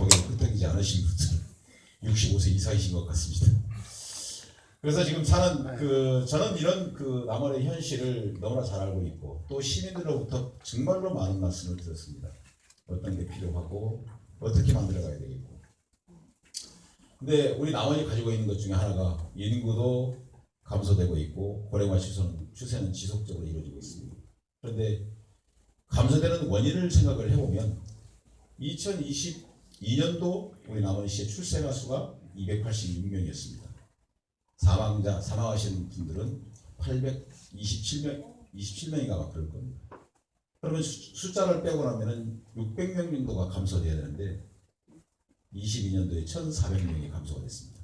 거기에 끄떡이지 않으신 분들 65세 이상이신 것 같습니다. 그래서 지금 저는 이런 남원의 현실을 너무나 잘 알고 있고 또 시민들로부터 정말로 많은 말씀을 들었습니다. 어떤 게 필요하고 어떻게 만들어가야 되겠고. 근데 우리 남원이 가지고 있는 것 중에 하나가 인구도 감소되고 있고 고령화 추세는 지속적으로 이루어지고 있습니다. 그런데 감소되는 원인을 생각을 해보면 2022년도 우리 남원시의 출생아 수가 286명이었습니다. 사망하신 분들은 827명인가 막 그럴 겁니다. 그러면 숫자를 빼고 나면은 600명 정도가 감소돼야 되는데 22년도에 1,400명이 감소가 됐습니다.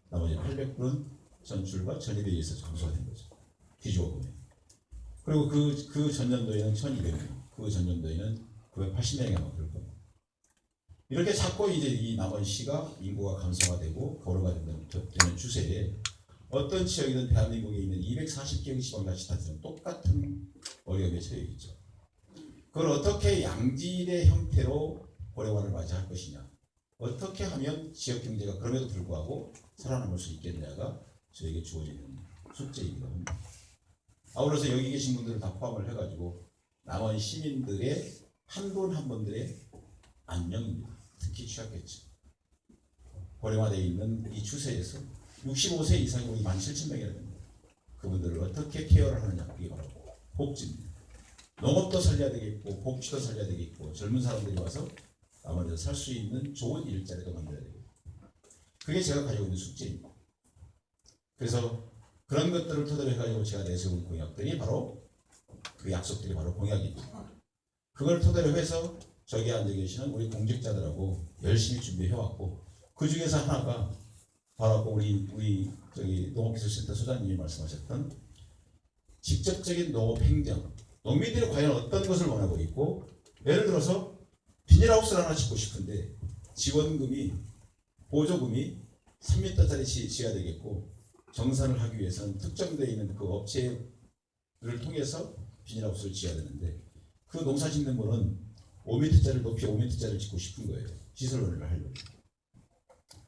나머지 800분은 전출과 전입에 의해서 감소가 된 거죠. 뒤집어 보면. 그리고 그 전년도에는 1,200명, 그 전년도에는 980명이 아마 그럴 겁니다. 이렇게 자꾸 이제 이 남원시가 인구가 감소가 되고 고령화 되는 추세에 어떤 지역이든 대한민국에 있는 240개의 지방자치단체는 똑같은 어려움에 처해 있죠. 그걸 어떻게 양질의 형태로 고령화를 맞이할 것이냐, 어떻게 하면 지역 경제가 그럼에도 불구하고 살아남을 수 있겠느냐가 저에게 주어지는 숙제이기도 합니다. 아울러서 여기 계신 분들을 다 포함을 해가지고 남원 시민들의 한 분 한 분들의 안녕입니다. 특히 취약계층. 고령화되어 있는 이 추세에서 65세 이상이 우리 17,000명이나 됩니다. 그분들을 어떻게 케어를 하느냐, 그게 바로 복지입니다. 농업도 살려야 되겠고 복지도 살려야 되겠고 젊은 사람들이 와서 남원에서 살 수 있는 좋은 일자리도 만들어야 되겠고, 그게 제가 가지고 있는 숙제입니다. 그래서 그런 것들을 토대로 해가지고 제가 내세운 공약들이 바로 그 약속들이 바로 공약입니다. 그걸 토대로 해서 저기 앉아 계시는 우리 공직자들하고 열심히 준비해왔고, 그 중에서 하나가 바로 우리 농업기술센터 소장님이 말씀하셨던 직접적인 농업행정, 농민들이 과연 어떤 것을 원하고 있고, 예를 들어서 비닐하우스를 하나 짓고 싶은데 지원금이 보조금이 3m짜리 지어야 되겠고, 정산을 하기 위해서는 특정되어 있는 그 업체를 통해서 비닐하우스를 지어야 되는데, 그 농사 짓는 분은 5m짜리 높이 5m짜리를 짓고 싶은 거예요. 시설원을 하려고.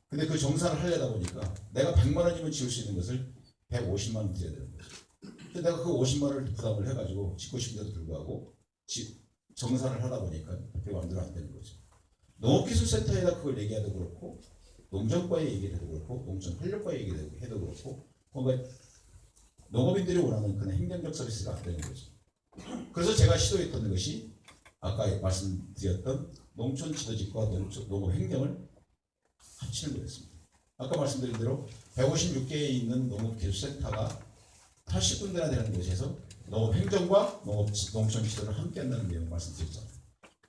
근데 그 정산을 하려다 보니까 내가 100만 원이면 지을 수 있는 것을 150만 원 드려야 되는 거죠. 근데 내가 그 50만 원을 부담을 해가지고 짓고 싶은데도 불구하고 정산을 하다 보니까 그게 마음대로 안 되는 거죠. 농업기술센터에다 그걸 얘기해도 그렇고, 농정과에 얘기해도 그렇고, 농촌활력과에 얘기해도 그렇고, 뭔가 농업인들이 원하는 그런 행정적 서비스가 안 되는 거죠. 그래서 제가 시도했던 것이 아까 말씀드렸던 농촌 지도직과 농업행정을 합치는 거였습니다. 아까 말씀드린 대로 156개에 있는 농업기술센터가 80군데나 되는 곳에서 농업행정과 농촌 지도를 함께 한다는 내용 말씀드렸잖아요.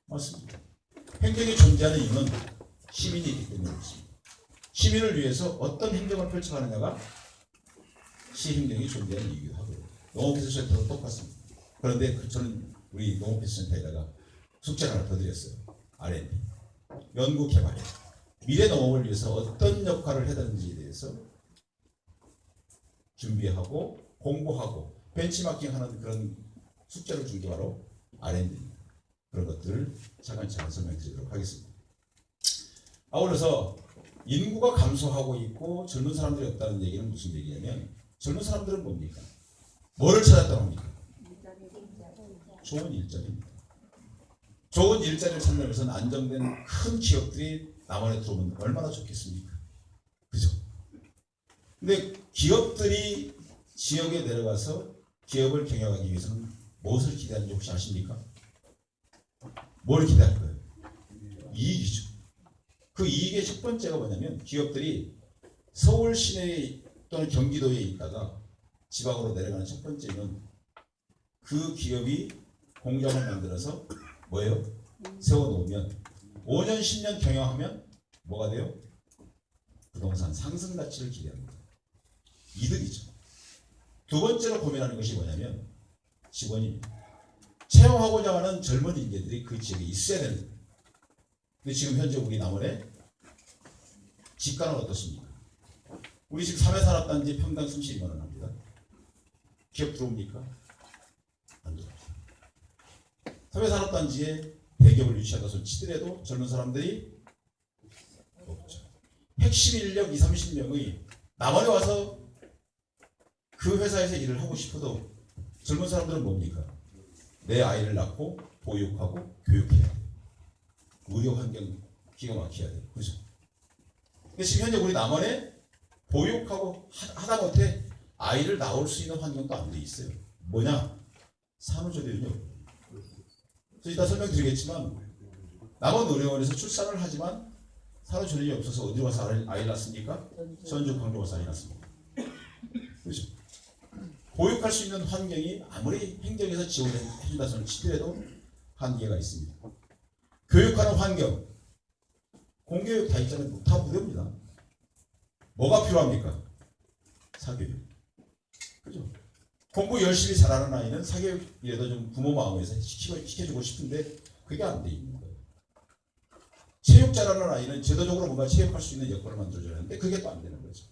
맞습니다. 행정이 존재하는 이유는 시민이 있기 때문에 그렇습니다. 시민을 위해서 어떤 행정을 펼쳐가느냐가 시행정이 존재하는 이유이기도 하고요. 농업기술센터도 똑같습니다. 그런데 저는 우리 농업기술센터에다가 숙제를 하나 더 드렸어요. R&D, 연구개발, 미래 농업을 위해서 어떤 역할을 해야 되는지에 대해서 준비하고 공부하고 벤치마킹하는 그런 숙제를 준 게 바로 R&D입니다. 그런 것들을 차근차근 설명드리도록 하겠습니다. 아울러서 인구가 감소하고 있고 젊은 사람들이 없다는 얘기는 무슨 얘기냐면, 젊은 사람들은 뭡니까? 뭐를 찾았다고 합니까? 좋은 일자리입니다. 좋은 일자리를 찾는 것은 안정된 큰 기업들이 남원에 들어오면 얼마나 좋겠습니까? 그죠? 근데 기업들이 지역에 내려가서 기업을 경영하기 위해서는 무엇을 기대하는지 혹시 아십니까? 뭘 기대할 거예요? 이익이죠. 그 이익의 첫 번째가 뭐냐면, 기업들이 서울 시내 또는 경기도에 있다가 지방으로 내려가는 첫 번째는 그 기업이 공장을 만들어서 뭐예요? 세워놓으면 5년 10년 경영하면 뭐가 돼요? 부동산 상승 가치를 기대합니다. 이득이죠. 두 번째로 고민하는 것이 뭐냐면 직원입니다. 채용하고자 하는 젊은 인재들이 그 지역에 있어야 되는 거예요. 근데 지금 현재 우리 남원의 집가는 어떻습니까? 우리 지금 3회 산업단지 평당 32만 원 합니다. 기업 들어옵니까? 안 들어옵니다. 3회 산업단지에 대기업을 유치하다 손 치더라도 젊은 사람들이 핵심 인력 20, 30명의 남원에 와서 그 회사에서 일을 하고 싶어도 젊은 사람들은 뭡니까? 내 아이를 낳고 보육하고 교육해야 돼요. 의료 환경 기가 막혀야 돼요. 그죠? 근데 지금 현재 우리 남원에 보육하고 하다 못해 아이를 낳을 수 있는 환경도 안 돼 있어요. 뭐냐? 산후조리은요. 그래서 이따 설명드리겠지만 남원의료원에서 출산을 하지만 산후조리이 없어서 어디 와서 아이를 낳습니까? 전주 광주 와서 아이 낳습니다. 그렇죠? 보육할 수 있는 환경이 아무리 행정에서 지원해준다 손을 치더라도 한계가 있습니다. 교육하는 환경, 공교육 다 있잖아요. 다 무료입니다. 뭐가 필요합니까? 사교육. 그죠? 공부 열심히 잘하는 아이는 사교육이라도 좀 부모 마음에서 시켜주고 싶은데 그게 안 돼 있는 거예요. 체육 잘하는 아이는 제도적으로 뭔가 체육할 수 있는 여건을 만들어줘야 하는데 그게 또 안 되는 거죠.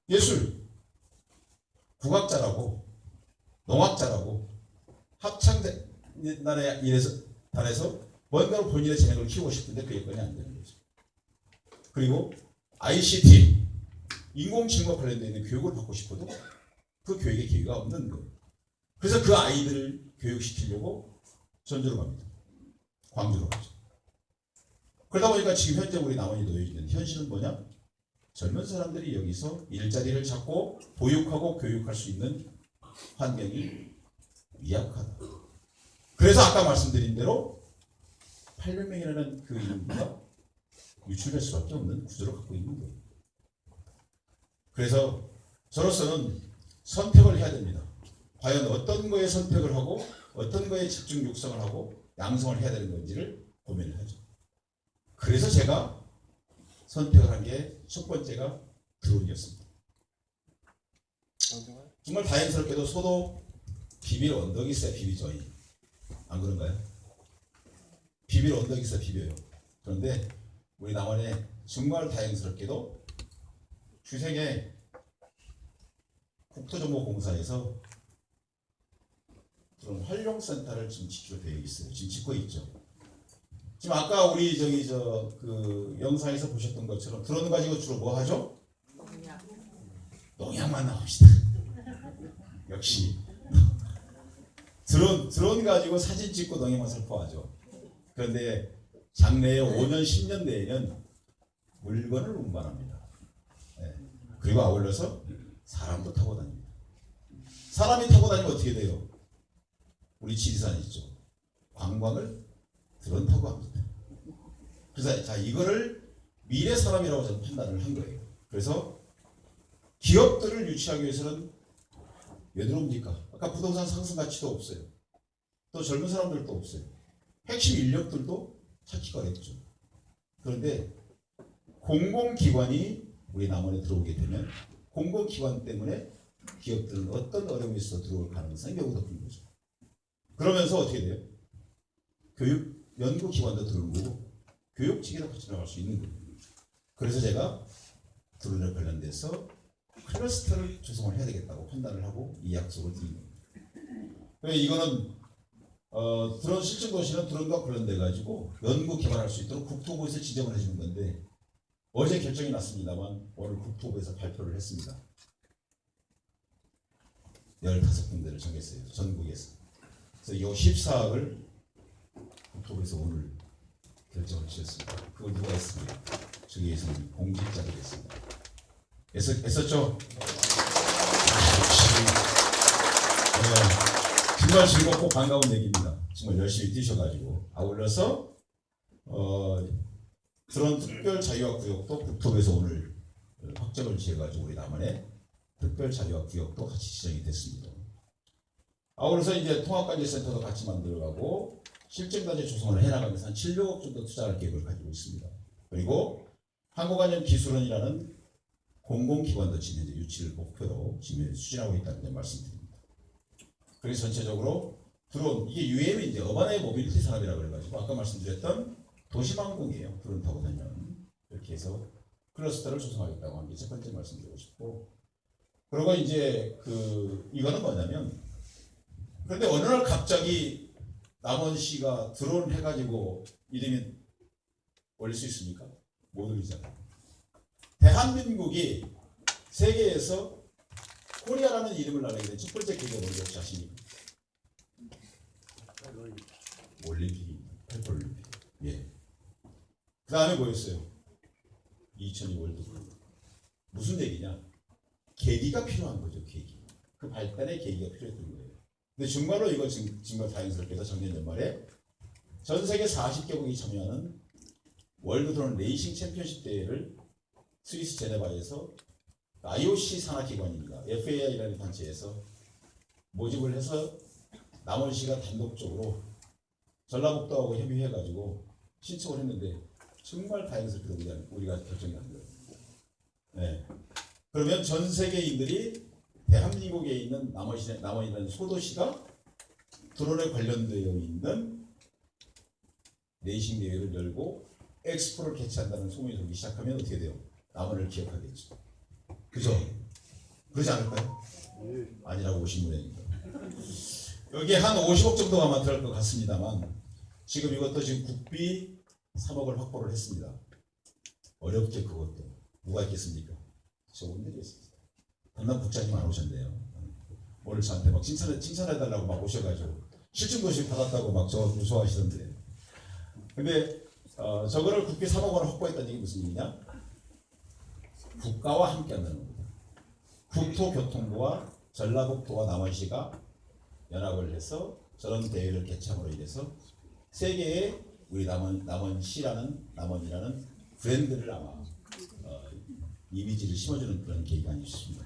예술, 국악 잘하고 농악 잘하고 합창단에 단에서 뭔가로 본인의 재능을 키우고 싶은데 그 여건이 안 되는 거죠. 그리고 ICT, 인공지능과 관련되어 있는 교육을 받고 싶어도 그 교육의 기회가 없는 거예요. 그래서 그 아이들을 교육시키려고 전주로 갑니다. 광주로 가죠. 그러다 보니까 지금 현재 우리 남원이 놓여 있는 현실은 뭐냐? 젊은 사람들이 여기서 일자리를 찾고 보육하고 교육할 수 있는 환경이 미약하다. 그래서 아까 말씀드린 대로 800명이라는 그 인구가 유출될 수밖에 없는 구조를 갖고 있는 거예요. 그래서 저로서는 선택을 해야 됩니다. 과연 어떤 거에 선택을 하고 어떤 거에 집중 육성을 하고 양성을 해야 되는 건지를 고민을 하죠. 그래서 제가 선택을 한 게 첫 번째가 드론이었습니다. 정말 다행스럽게도 소도 비빌 언덕이 있어야 비비죠. 안 그런가요? 비빌 언덕이 있어야 비벼요. 그런데 우리 남원에 정말 다행스럽게도 주생의 국토정보공사에서 드론 활용센터를 지금 짓기로 되어 있어요. 지금 짓고 있죠. 지금 아까 우리 그 영상에서 보셨던 것처럼 드론 가지고 주로 뭐 하죠? 농약만 나옵시다. 역시 드론 가지고 사진 찍고 농약만 살포하죠. 그런데 장래에 5년, 10년 내에는 물건을 운반합니다. 네. 그리고 아울러서 사람도 타고 다닙니다. 사람이 타고 다니면 어떻게 돼요? 우리 지리산 있죠. 관광을 드론 타고 합니다. 그래서 자 이거를 미래 산업이라고 저는 판단을 한 거예요. 그래서 기업들을 유치하기 위해서는 왜 들어옵니까? 아까 부동산 상승 가치도 없어요. 또 젊은 사람들도 없어요. 핵심 인력들도 찾기가 어렵죠. 그런데 공공기관이 우리 남원에 들어오게 되면 공공기관 때문에 기업들은 어떤 어려움이 있어 들어올 가능성이 매우 높은 거죠. 그러면서 어떻게 돼요? 교육 연구기관도 들어오고 교육직에도 같이 나갈 수 있는 거예요. 그래서 제가 드론에 관련돼서 클러스터를 조성을 해야 되겠다고 판단을 하고 이 약속을 드린 겁니다. 이거는 드론 실증도시는 드론과 관련돼 가지고 연구 개발할 수 있도록 국토부에서 지정을 해주는 건데 어제 결정이 났습니다만 오늘 국토부에서 발표를 했습니다. 15군데를 정했어요. 전국에서. 그래서 이 14억을 국토부에서 오늘 결정을 지었습니다. 그걸 누가 했습니까? 저기에서는 공직자들이 했습니다. 애썼죠? 네, 정말 즐겁고 반가운 얘기입니다. 정말 열심히 뛰셔가지고 아울러서 그런 특별 자유화 구역도 국토부에서 오늘 확정을 지어가지고 우리 남원에 특별 자유화 구역도 같이 지정이 됐습니다. 아울러서 이제 통합관제센터도 같이 만들어가고 실증단지 조성을 해나가면서 한 700억 정도 투자할 계획을 가지고 있습니다. 그리고 한국안전기술원이라는 공공기관도 지금 현재 유치를 목표로 지금 추진하고 있다는 점 말씀드립니다. 그래서 전체적으로 드론 이게 UAM이 이제 어바나의 모빌리티 산업이라고 그래가지고 아까 말씀드렸던 도시망공이에요. 드론 타고 다니면 이렇게 해서 클러스터를 조성하겠다고 한 게 첫 번째 말씀드리고 싶고 그리고 이제 이거는 뭐냐면 그런데 어느 날 갑자기 남원시가 드론 해가지고 이름이 올릴 수 있습니까? 못 올리잖아요. 대한민국이 세계에서 코리아라는 이름을 나게 된 첫 번째 계기가 뭔지 혹시 아십니까? 올림픽입니다. 패럴림픽. 예. 그 다음에 뭐였어요? 2002 월드컵. 무슨 얘기냐? 계기가 필요한 거죠. 계기. 그 발달의 계기가 필요했던 거예요. 근데 정말로 이거 정말 다행스럽게도 작년 연말에 전 세계 40개국이 참여하는 월드 드론 레이싱 챔피언십 대회를 스위스 제네바에서 IOC 산하기관입니다. FAI라는 단체에서 모집을 해서 남원시가 단독적으로 전라북도하고 협의해가지고 신청을 했는데 정말 다행스럽게도 우리가 결정이 난 거예요. 네. 그러면 전 세계인들이 대한민국에 있는 남원이라는 소도시가 드론에 관련되어 있는 레이싱 대회를 열고 엑스포를 개최한다는 소문이 돌기 시작하면 어떻게 돼요? 남원을 기억하겠죠. 그죠? 그러지 않을까요? 아니라고 보신 모양입니다. 여기에 한 50억 정도가 아마 들어갈 것 같습니다만 지금 이것도 지금 국비 3억을 확보를 했습니다. 어렵게 그것도 누가 있겠습니까? 저분들이 있습니다. 담당 국장님 안 오셨네요. 오늘 저한테 막 칭찬해달라고 막 오셔가지고 실증도시 받았다고 막 저 좋아하시던데. 근데 저거를 국비 3억 원을 확보했다는 얘기 무슨 얘기냐? 국가와 함께 한다는 겁니다. 국토교통부와 전라북도와 남원시가 연합을 해서 저런 대회를 개최함으로 인해서 세계에 우리 남원이라는 브랜드를 아마 이미지를 심어주는 그런 계기가 아니었습니다.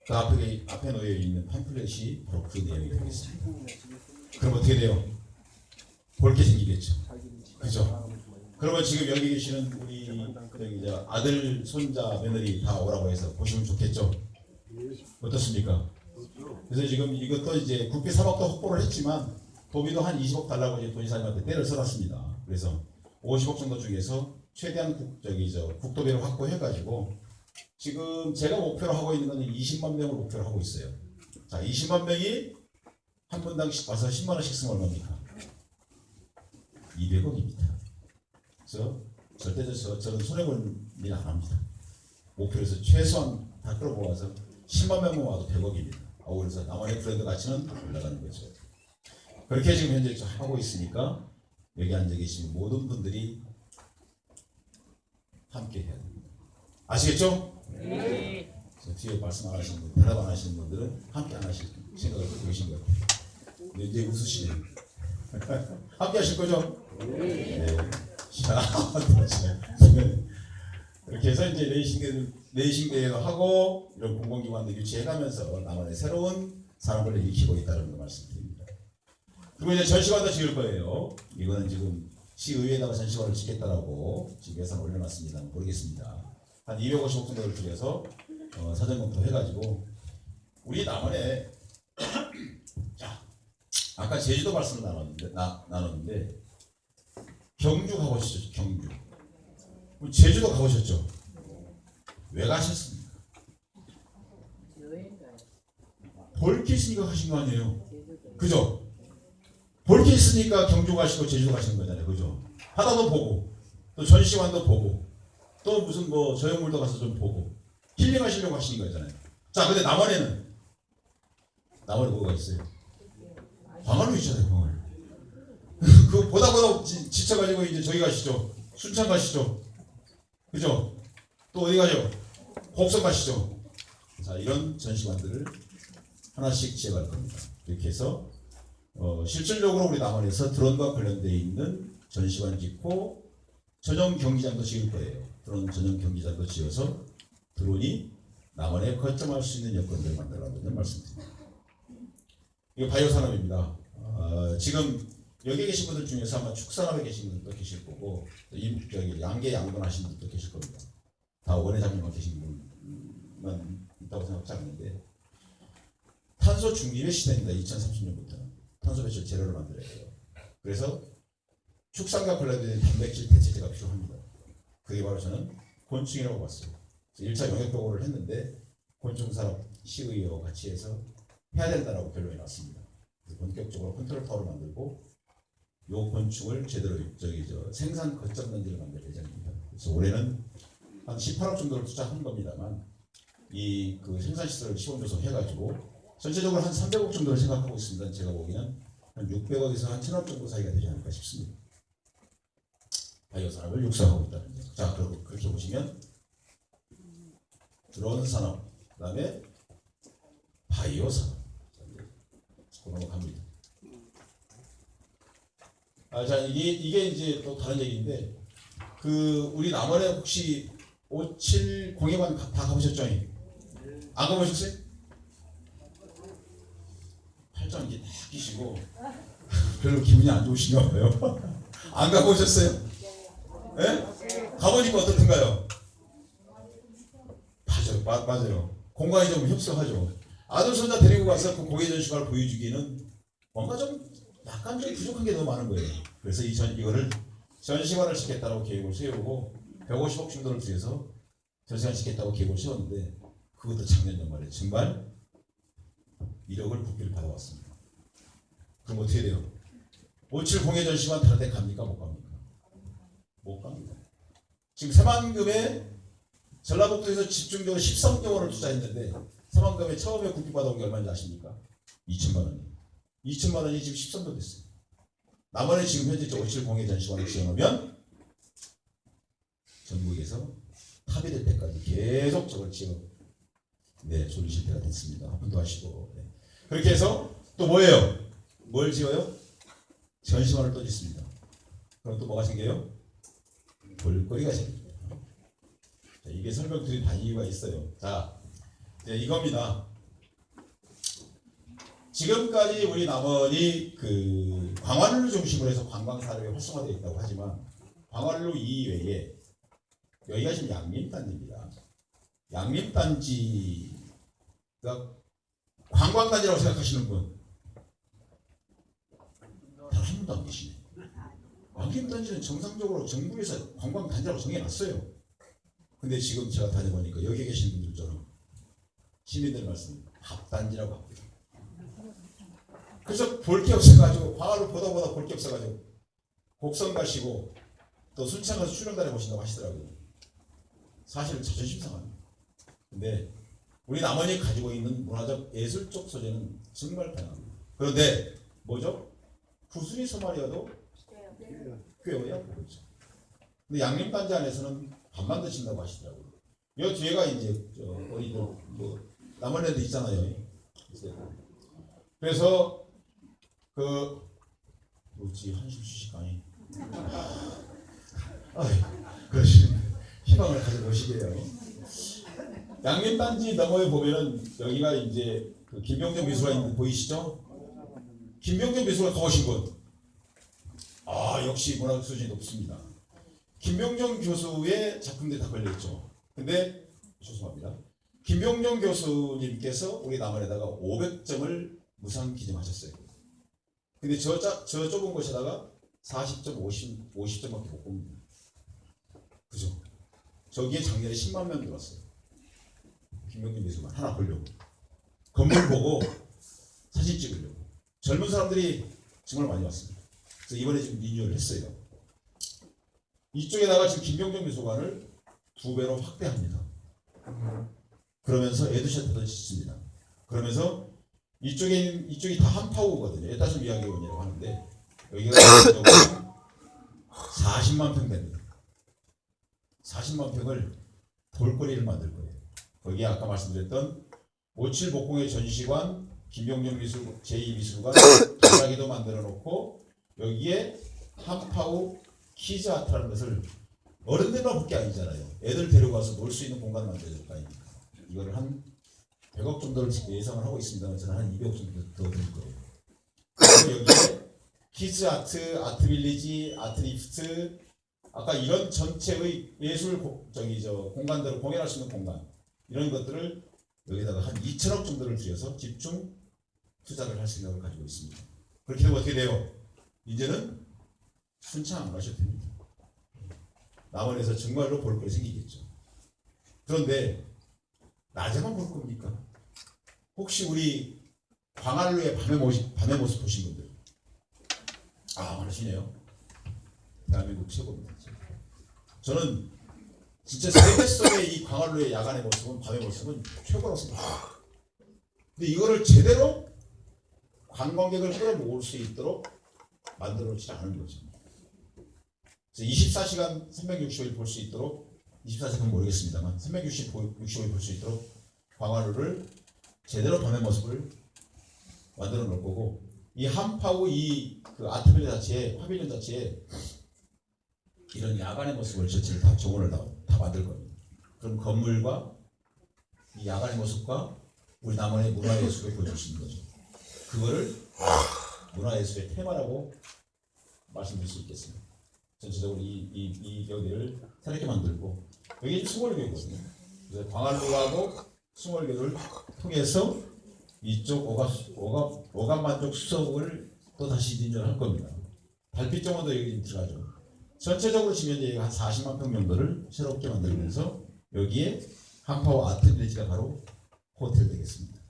그 앞에 놓여 있는 팜플렛이 바로 그 내용이 되겠습니다. 그럼 어떻게 돼요? 볼게 생기겠죠. 그죠? 그러면 지금 여기 계시는 우리 아들, 손자, 며느리 다 오라고 해서 보시면 좋겠죠? 어떻습니까? 그래서 지금 이것도 이제 국비 3억도 확보를 했지만 도비도 한 20억 달라고 이제 도지사님한테 때를 써놨습니다. 그래서 50억 정도 중에서 최대한 국도비를 확보해가지고 지금 제가 목표로 하고 있는 건 20만 명을 목표로 하고 있어요. 자, 20만 명이 한 분당 와서 10만 원씩 쓰면 얼마입니까? 200억입니다. 그래서 절대 저는 손해볼 일 안 합니다. 목표에서 최소한 다 끌어모아서 10만 명만 와도 100억입니다. 그래서 남원의 브랜드 가치는 올라가는 거죠. 그렇게 지금 현재 하고 있으니까 여기 앉아 계신 모든 분들이 함께 해야 됩니다. 아시겠죠? 네. 저 뒤에 말씀 안 하시는 분, 대답 안 하시는 분들은 함께 안 하실 생각을 갖고 계신 것 같아요. 근데 이제 웃으시네요. 함께 하실 거죠? 네. 자, 이렇게 해서 이제 레이싱 대회도 하고 이런 공공기관도 유치해가면서 남원의 새로운 산업을 일으키고 있다는 걸 말씀드립니다. 그리고 이제 전시관도 지을 거예요. 이거는 지금 시의회에다가 전시관을 짓겠다라고 지금 예산 올려놨습니다. 모르겠습니다. 한 250억 정도를 들여서 사전 검토해가지고 우리 남원에 자, 아까 제주도 말씀을 나눴는데 경주 가보셨죠? 경주. 제주도 가보셨죠? 왜 가셨습니까? 볼 게 있으니까 가신 거 아니에요? 그죠? 볼 게 있으니까 경주 가시고 제주도 가시는 거잖아요. 그죠? 바다도 보고 또 전시관도 보고 또 무슨 뭐 저녁물도 가서 좀 보고 힐링하시려고 하시는 거잖아요. 자, 근데 남원에 뭐가 있어요? 광안루 있잖아요. 광안루. 그 보다 지쳐가지고 이제 저기 가시죠. 순창 가시죠. 그죠? 또 어디 가죠? 곡성 가시죠. 자, 이런 전시관들을 하나씩 지어갈 겁니다. 이렇게 해서 실질적으로 우리 남원에서 드론과 관련되어 있는 전시관 짓고 전용 경기장도 지을 거예요. 드론 전용 경기장도 지어서 드론이 남원에 거점할 수 있는 여건들을 만들어가는 말씀드립니다. 이거 바이오 산업입니다. 지금 여기 계신 분들 중에서 아마 축산업에 계신 분들도 계실 거고 양계 양분하신 분들도 계실 겁니다. 다 원회장님만 계신 분만 있다고 생각하지 않는데 탄소 중립의 시대입니다. 2030년부터는 탄소 배출 제로를 만들어야 돼요. 그래서 축산과 관련된 단백질 대체제가 필요합니다. 그게 바로 저는 곤충이라고 봤어요. 1차 영역 보고를 했는데 곤충산업 시의회와 같이 해서 해야 된다라고 결론이 났습니다. 그래서 본격적으로 컨트롤 타워를 만들고 요 곤충을 제대로 생산 거점 단지를 만들 예정입니다. 그래서 올해는 한 18억 정도를 투자한 겁니다만 이 그 생산시설 시공조성 해가지고 전체적으로 한 300억 정도를 생각하고 있습니다. 제가 보기에는 한 600억에서 한 1000억 정도 사이가 되지 않을까 싶습니다. 바이오 산업을 육성하고 있다는 점. 자, 그렇게 보시면 드론 산업, 그다음에 바이오 산업 넘어갑니다. 자, 이게 이제 또 다른 얘기인데 그 우리 남원에 혹시 57 공예관 다 가보셨죠? 안 가보셨어요? 팔짱 이게 딱 끼시고 별로 기분이 안 좋으신가 봐요. 안 가보셨어요? 예? 가보니까 어떻던가요? 맞아요. 공간이 좀 협소하죠. 아들 손자 데리고 가서 그 공예 전시관을 보여주기는 뭔가 좀 약간 좀 부족한 게 너무 많은 거예요. 그래서 이거를 전시관을 짓겠다고 계획을 세우고 150억 정도를 들여서 전시관 짓겠다고 계획을 세웠는데 그것도 작년 연말에 정말 1억을 국비를 받아왔습니다. 그럼 어떻게 돼요? 57 공예 전시관 다른 데 갑니까? 못 갑니까? 못 갑니다. 지금 새만금에 전라북도에서 집중적으로 13조 원을 투자했는데 새만금에 처음에 국비 받아온 게 얼마인지 아십니까? 2천만 원이. 2천만 원이 지금 13조 됐어요. 남원에 지금 현재 57 공예 전시관을 지어놓으면 전국에서 탑이 될 때까지 계속 저걸 졸리실 때가 됐습니다. 한번도 하시고. 네. 그렇게 해서 또 뭐예요? 뭘 지어요? 전시관을 또 짓습니다. 그럼 또 뭐가 생겨요? 볼거리가 생깁니다. 자, 이게 설명드린 다 이유가 있어요. 자, 이제 이겁니다. 지금까지 우리 남원이 그 광활루 중심으로 해서 관광 산업이 활성화되어 있다고 하지만 광활루 이외에 여기가 지금 양림단지입니다. 양림단지가 관광단지라고 생각하시는 분 단 한 분도 안 계시네. 양림단지는 정상적으로 정부에서 관광단지라고 정해놨어요. 근데 지금 제가 다녀보니까 여기 계신 분들처럼 시민들 말씀 밥단지라고 합니다. 그래서 볼 게 없어가지고 광활루 보다 볼 게 없어가지고 곡성 가시고 또 순창 가서 출연단에 보신다고 하시더라고요. 사실 자존심 상합니다. 근데 우리 남원이 가지고 있는 문화적 예술적 소재는 정말 다양합니다. 그런데 뭐죠? 구순이 소말이어도 꿰어야 보이죠. 근데 양림단지 안에서는 밥만 드신다고 하시더라고요. 이 뒤에가 이제 어디들 뭐 남원에도 있잖아요. 그래서 뭐지 한심 휴식강이 그러시 희망을 가져보시게요. 양림단지 너머에 보면은 여기가 이제 그 김병정 미술관 있는 거 보이시죠? 김병정 미술관 가보신 분? 역시 문화 수준이 높습니다. 김병정 교수의 작품들이 다 걸려있죠. 근데 죄송합니다. 김병정 교수님께서 우리 남원에다가 500점을 무상 기증하셨어요. 근데 저 좁은 곳에다가 40점, 50점밖에 못 봅니다. 그죠? 저기에 작년에 10만 명 들어왔어요. 김병준 미술관 하나 보려고. 건물 보고 사진 찍으려고. 젊은 사람들이 정말 많이 왔습니다. 그래서 이번에 지금 리뉴얼을 했어요. 이쪽에다가 지금 김병준 미술관을 2배로 확대합니다. 그러면서 에듀센터도 짓습니다. 그러면서 이쪽이 다 한파우거든요. 에따좀 이야기원이라고 하는데 여기가 40만 평 됩니다. 40만 평을 볼거리를 만들 거예요. 거기에 아까 말씀드렸던 57 목공의 전시관, 김병정 미술 제2미술관, 도자기도 만들어 놓고 여기에 한파우 키즈 아트라는 것을 어른들만 볼 게 아니잖아요. 애들 데려가서 놀 수 있는 공간을 만들어야 될 거 아닙니까? 이거를 한 100억 정도를 예상을 하고 있습니다만 저는 한 200억 정도 더 드릴 거예요. 그래서 여기에 키즈 아트, 아트빌리지, 아트리프트, 아까 이런 전체의 예술 공간들을 공연할 수 있는 공간 이런 것들을 여기다가 한 2천억 정도를 들여서 집중 투자를 할 생각을 가지고 있습니다. 그렇게 되면 어떻게 돼요? 이제는 순창 안 가셔도 됩니다. 남원에서 정말로 볼 거 생기겠죠. 그런데 낮에만 볼 겁니까? 혹시 우리 광활루의 밤의 모습 보신 분들? 많으시네요. 대한민국 최고입니다. 저는 진짜 세계 속의 이 광활루의 야간의 모습은 밤의 모습은 최고라고 생각합니다. 근데 이거를 제대로 관광객을 끌어모을 수 있도록 만들어놓지 않은 거죠. 그래서 24시간 365일 볼 수 있도록 24시간 모르겠습니다만 365일 볼 수 있도록 광활루를 제대로 밤의 모습을 만들어 놓을 거고 이 한파우 그 아트빌 자체에 파빌리온 자체에 이런 야간의 모습을 전체를 다 정원을 다 만들 겁니다. 그럼 건물과 이 야간의 모습과 우리 남원의 문화예술을 보여줄 수 있는 거죠. 그거를 문화예술의 테마라고 말씀드릴 수 있겠습니다. 전체적으로 이 여기를 새롭게 만들고 여기 숭월교거든요. 그래서 광활루하고 숭월교를 통해서 이쪽 오감만족 수석을 또 다시 진전할 겁니다. 달빛 정원도 여기 들어가죠. 전체적으로 지금 현재 한 40만 평 정도를 새롭게 만들면서 여기에 한파워 아트빌리지가 바로 호텔 되겠습니다.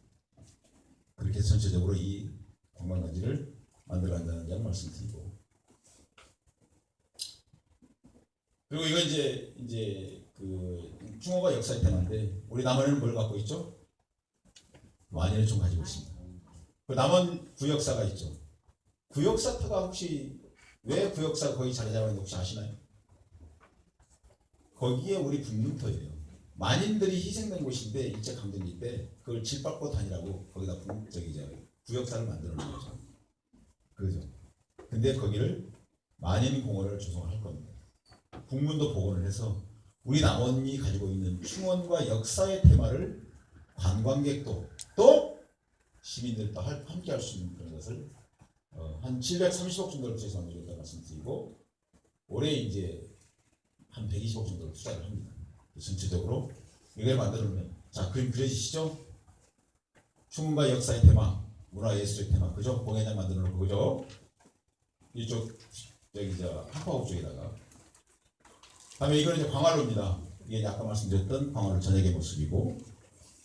그렇게 전체적으로 이 관광단지를 만들어간다는 점 말씀드리고 그리고 이건 이제 그 충호가 역사의 테마인데 우리 남원에는 뭘 갖고 있죠? 완연히 좀 가지고 있습니다. 그 남원 구역사가 있죠. 구역사터가 혹시 왜 구역사가 거기 자리 잡았는지 혹시 아시나요? 거기에 우리 북문터예요. 만인들이 희생된 곳인데 일제 강점기 때 그걸 짓밟고 다니라고 거기다 구역사를 만들어 놓은 거죠. 그죠? 근데 거기를 만인공원을 조성할 겁니다. 북문도 복원을 해서 우리 남원이 가지고 있는 충원과 역사의 테마를 관광객도 또 시민들도 함께 할 수 있는 그런 것을 한 730억 정도를 제시하겠다고 말씀드리고 올해 이제 한 120억 정도를 투자를 합니다. 전체적으로 이걸 만들어놓으면 자 그림 그려지시죠? 충원과 역사의 테마, 문화예술의 테마 그죠? 공연장 만들어놓고 그죠? 이쪽 여기 한파옥 쪽에다가 다음에 이거는 이제 광활루입니다. 이게 아까 말씀드렸던 광활루 저녁의 모습이고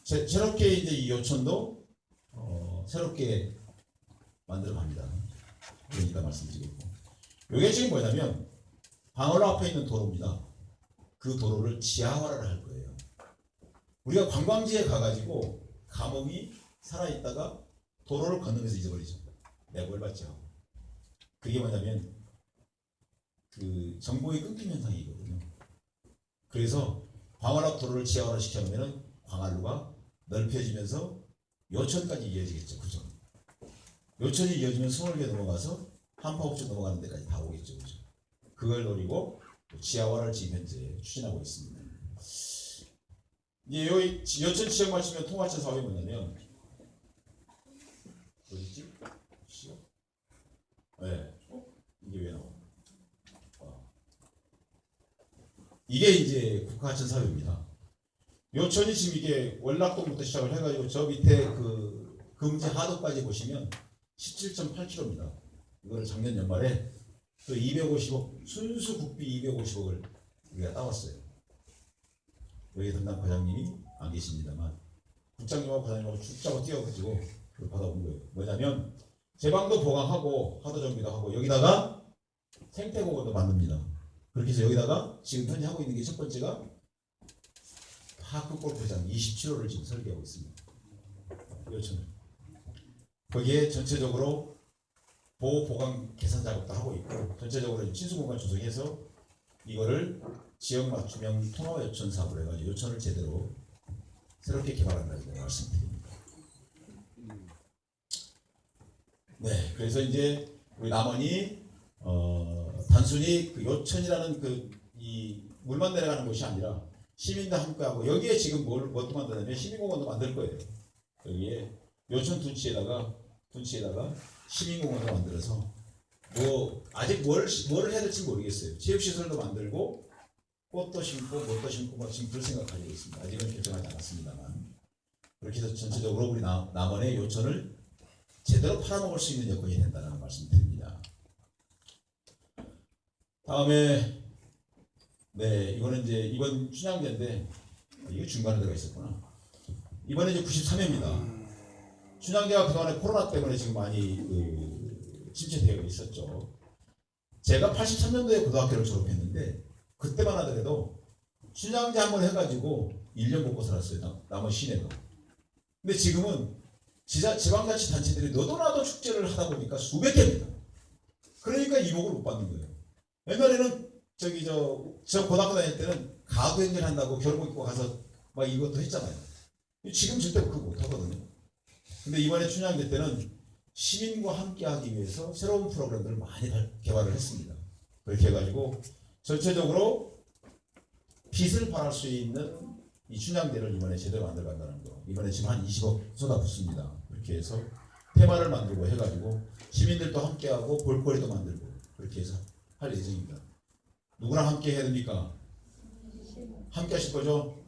새롭게 이제 이 요천도 새롭게 만들어 갑니다. 그러니까 말씀드리겠고 이게 지금 뭐냐면 광활루 앞에 있는 도로입니다. 그 도로를 지하화를 할 거예요. 우리가 관광지에 가가지고 감옥이 살아있다가 도로를 건너면서 잊어버리죠. 내가 뭘 봤지 하고. 그게 뭐냐면 그 정보의 끊김 현상이거든요. 그래서 광활루 앞 도로를 지하화를 시켜놓으면 광활루가 넓혀지면서 요천까지 이어지겠죠. 그죠? 요천이 이어지면 숭월교 넘어가서 한파옥천 넘어가는 데까지 다 오겠죠. 그죠? 그걸 노리고 지하화를 지금 현재 추진하고 있습니다. 이제 여기 요천 지역 맞추면 통화천 사업이 뭐냐면 어디지? 시요? 네. 이게 왜 나와? 이게 이제 국가하천 사업입니다. 요천이 지금 이게 월락동부터 시작을 해가지고 저 밑에 그 금지 하도까지 보시면 17.8km입니다. 이걸 작년 연말에 또 250억 순수 국비 250억을 우리가 따왔어요. 여기 담당 과장님이 안 계십니다만 국장님하고 과장님하고 쭉 짜고 뛰어가지고 그걸 받아온 거예요. 뭐냐면 제방도 보강하고 하도 정비도 하고 여기다가 생태공원도 만듭니다. 그렇게 해서 여기다가 지금 현재 하고 있는 게 첫 번째가 파크 골프장 27호를 지금 설계하고 있습니다. 요천을. 거기에 전체적으로 보호 보강 개선 작업도 하고 있고 전체적으로 친수공간 조성해서 이거를 지역 맞춤형 통화 요천 사업을 해가지고 요천을 제대로 새롭게 개발한다는 말씀드립니다. 네, 그래서 이제 우리 남원이 단순히 그 요천이라는 이 물만 내려가는 곳이 아니라 시민도 함께하고 여기에 지금 뭣도 만드냐면 시민공원도 만들 거예요. 여기에 요천 둔치에다가 시민공원을 만들어서 뭐 아직 뭘 해야 될지 모르겠어요. 체육시설도 만들고 꽃도 심고 뭣도 심고 뭐 지금 그럴 생각 가지고 있습니다. 아직은 결정하지 않았습니다만 그렇게 해서 전체적으로 우리 남원의 요천을 제대로 팔아먹을 수 있는 여건이 된다는 말씀드립니다. 다음에 네 이거는 이제 이번 춘향제인데 이게 중간에 들어가 있었구나. 이번에 이제 93회입니다. 춘향제가 그동안에 코로나 때문에 지금 많이 침체되어 있었죠. 제가 83년도에 고등학교를 졸업했는데 그때만 하더라도 춘향제 한번 해가지고 1년 먹고 살았어요. 남원 시내가. 근데 지금은 지방자치단체들이 너도나도 축제를 하다 보니까 수백 개입니다. 그러니까 이목을 못 받는 거예요. 옛날에는 저 고등학교 다닐 때는 가구행전 한다고 결국 입고 가서 막 이것도 했잖아요. 지금 절대 그거 못 하거든요. 근데 이번에 춘향제 때는 시민과 함께 하기 위해서 새로운 프로그램들을 많이 개발을 했습니다. 그렇게 해가지고 전체적으로 빛을 발할 수 있는 이 춘향제를 이번에 제대로 만들어간다는 거. 이번에 지금 한 20억 쏟아붓습니다. 그렇게 해서 테마를 만들고 해가지고 시민들도 함께하고 볼거리도 만들고 그렇게 해서 할 예정입니다. 누구랑 함께 해야 됩니까? 함께 하실 거죠?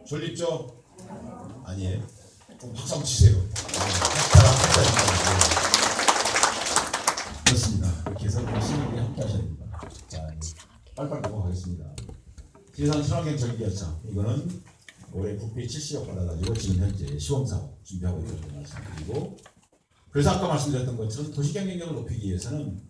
졸립죠? 아니에요. 그럼 박수 한번 치세요. 그렇습니다. 이렇게 해서 시민들이 함께 하셔야 됩니다. 자, 빨리빨리 넘어가겠습니다. 지리산 친환경 전기열차 이거는 올해 국비 70억 받아가지고 지금 현재 시범사업 준비하고 있다고 말씀드리고, 그래서 아까 말씀드렸던 것처럼 도시경쟁력을 높이기 위해서는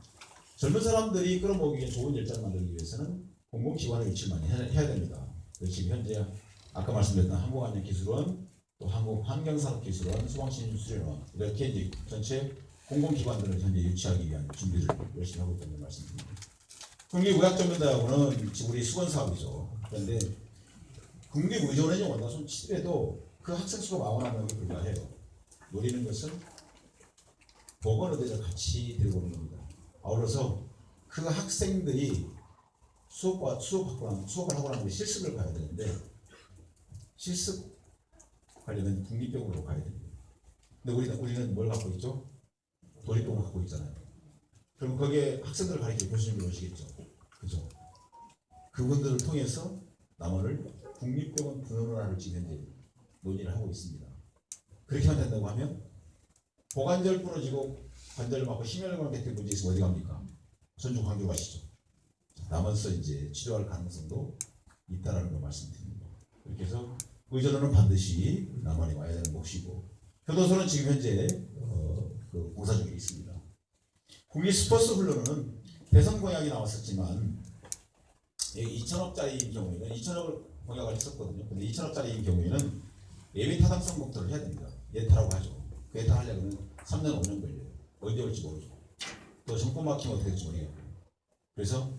젊은 사람들이 끌어모으기에 좋은 열차를 만들기 위해서는 공공기관의 유치를 많이 해야 됩니다. 그래서 지금 현재 아까 말씀드렸던 한국안전기술원, 또 한국환경산업기술원, 소방신수련원 이렇게 이제 전체 공공기관들을 현재 유치하기 위한 준비를 열심히 하고 있다는 말씀드립니다. 국립의학전문대학원은 지금 우리 수건 사업이죠. 그런데 국립의료원이 원다손 치더라도 그 학생 수가 41명에 불과해요. 노리는 것은 보건의대를 같이 들고 오는 겁니다. 아울러서 그 학생들이 수업을 하고 나면 실습을 가야 되는데 실습 관련된 국립병원으로 가야 됩니다. 근데 우리는 뭘 갖고 있죠? 도립병원 갖고 있잖아요. 그럼 거기에 학생들을 가르치는 교수님들 오시겠죠. 그죠? 그분들을 통해서 남원을 국립병원 분원화를 지금 현재 논의를 하고 있습니다. 그렇게만 된다고 하면 고관절 부러지고 관절 맞고 심혈관 계통 문제 있으면 어디 갑니까? 전주 광주 가시죠. 남원서 이제 치료할 가능성도 있다라는 걸 말씀드립니다. 그렇게 해서 의전원은 반드시 남원에 와야 되는 몫이고, 교도소는 지금 현재 그 공사 중에 있습니다. 국립 스포츠 훈련은 대선 공약이 나왔었지만 2천억짜리인 경우에는 2천억을 공약을 했었거든요. 근데 2천억짜리인 경우에는 예비 타당성 검토를 해야 됩니다. 예타라고 하죠. 그 예타하려면 3년 5년 걸려요. 언제 올지 모르죠. 또 정권 막히면 어떻게 될지 모르겠고. 그래서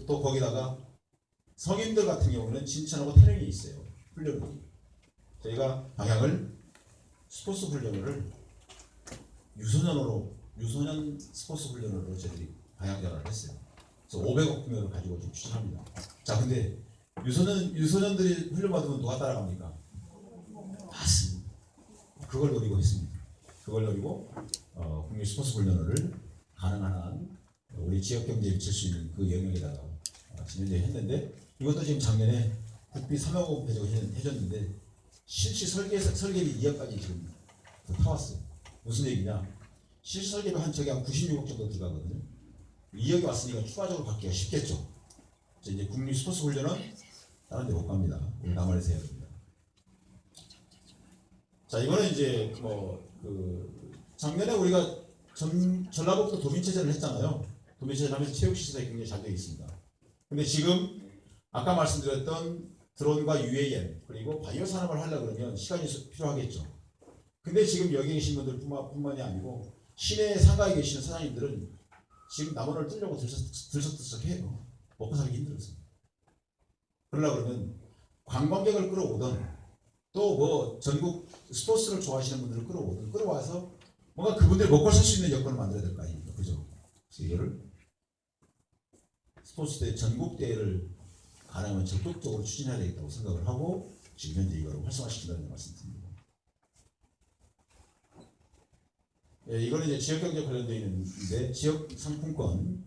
또 거기다가 성인들 같은 경우는 진천하고 태릉이 있어요. 훈련이. 저희가 방향을 스포츠 훈련을 유소년 스포츠 훈련으로 저희들이 방향 전환을 했어요. 그래서 500억 규모를 가지고 좀 추진합니다. 자, 근데 유소년들이 훈련 받으면 누가 따라갑니까? 맞습니다. 그걸 노리고 있습니다. 그걸 노리고 국립 스포츠 훈련을 가능한 한 우리 지역 경제에 미칠 수 있는 그 영역에다가 지금 현재 했는데, 이것도 지금 작년에 국비 3억 배정을 해줬는데 실시 설계비 2억까지 지금 타왔어요. 무슨 얘기냐? 실시 설계비 한 96억 정도 들어가거든요. 2억이 왔으니까 추가적으로 받기가 쉽겠죠. 이제 국립 스포츠 훈련은 다른 데 못 갑니다. 우리 남원에서 해야 됩니다. 자, 이거는 이제 작년에 우리가 전라북도 도민체제를 했잖아요. 도민체제를 하면서 체육시설이 굉장히 잘 되어 있습니다. 근데 지금 아까 말씀드렸던 드론과 UAM 그리고 바이오 산업을 하려고 그러면 시간이 필요하겠죠. 근데 지금 여기 계신 분들 뿐만이 아니고 시내 상가에 계시는 사장님들은 지금 남원을 뜨려고 들썩들썩해요. 먹고 살기 힘들어서. 그러려고 그러면 관광객을 끌어오든 또 뭐 전국 스포츠를 좋아하시는 분들을 끌어와서 뭔가 그분들이 먹고 살 수 있는 여건을 만들어야 될 거 아닙니까? 그죠? 그래서 이거를 스포츠 대회 전국 대회를 가능하면 적극적으로 추진해야 되겠다고 생각을 하고 지금 현재 이거를 활성화시킨다는 말씀드립니다. 예, 이거는 이제 지역 경제 관련되어 있는데 지역 상품권